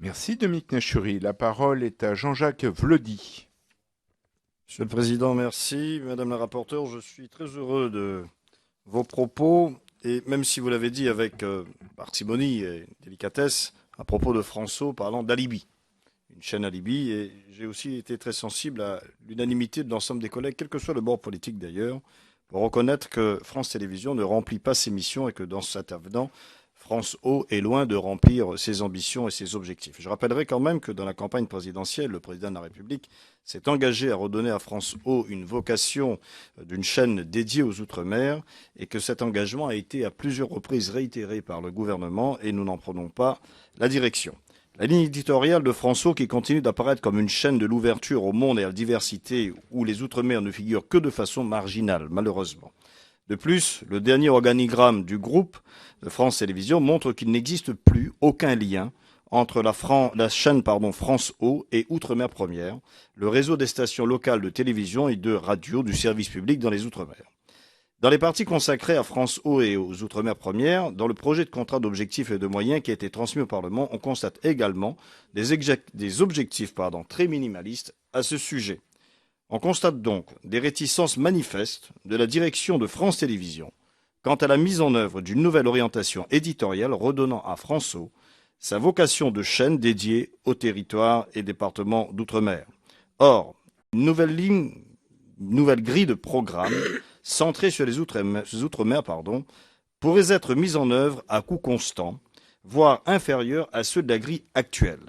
Merci Dominique Nachury. La parole est à Jean-Jacques Vlody. Monsieur le Président, merci. Madame la rapporteure, je suis très heureux de vos propos. Et même si vous l'avez dit avec parcimonie et délicatesse, à propos de François parlant d'alibi, une chaîne alibi. Et j'ai aussi été très sensible à l'unanimité de l'ensemble des collègues, quel que soit le bord politique d'ailleurs, pour reconnaître que France Télévisions ne remplit pas ses missions et que dans cet avenant, France O est loin de remplir ses ambitions et ses objectifs. Je rappellerai quand même que dans la campagne présidentielle, le président de la République s'est engagé à redonner à France O une vocation d'une chaîne dédiée aux Outre-mer et que cet engagement a été à plusieurs reprises réitéré par le gouvernement et nous n'en prenons pas la direction. La ligne éditoriale de France O, qui continue d'apparaître comme une chaîne de l'ouverture au monde et à la diversité où les Outre-mer ne figurent que de façon marginale, malheureusement. De plus, le dernier organigramme du groupe de France Télévisions montre qu'il n'existe plus aucun lien entre la chaîne France O et Outre-mer Première, le réseau des stations locales de télévision et de radio du service public dans les Outre-mer. Dans les parties consacrées à France O et aux Outre-mer Première, dans le projet de contrat d'objectifs et de moyens qui a été transmis au Parlement, on constate également des objectifs très minimalistes à ce sujet. On constate donc des réticences manifestes de la direction de France Télévisions quant à la mise en œuvre d'une nouvelle orientation éditoriale redonnant à France O sa vocation de chaîne dédiée aux territoires et départements d'outre-mer. Or, une nouvelle grille de programme centrée sur les outre-mer pourrait être mise en œuvre à coût constant, voire inférieur à ceux de la grille actuelle.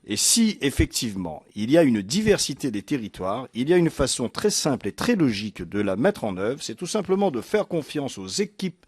Et si, effectivement, il y a une diversité des territoires, il y a une façon très simple et très logique de la mettre en œuvre, c'est tout simplement de faire confiance aux équipes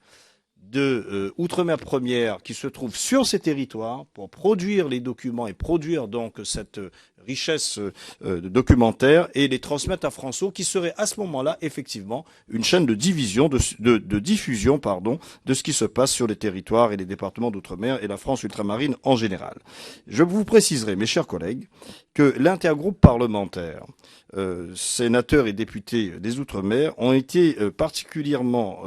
de Outre-mer Première qui se trouvent sur ces territoires pour produire les documents et produire donc cette richesse documentaire et les transmettre à France O, qui serait à ce moment-là effectivement une chaîne de diffusion de ce qui se passe sur les territoires et les départements d'outre-mer et la France ultramarine en général. Je vous préciserai, mes chers collègues, que l'intergroupe parlementaire, sénateurs et députés des Outre-mer, ont été particulièrement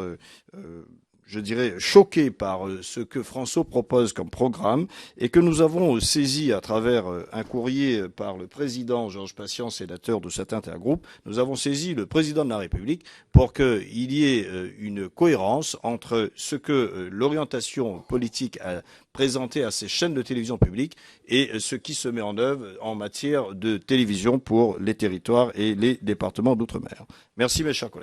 je dirais, choqués par ce que François propose comme programme et que nous avons saisi à travers un courrier par le président Georges Patient, sénateur de cet intergroupe. Nous avons saisi le président de la République pour qu'il y ait une cohérence entre ce que l'orientation politique a présenté à ces chaînes de télévision publiques et ce qui se met en œuvre en matière de télévision pour les territoires et les départements d'outre-mer. Merci mes chers collègues.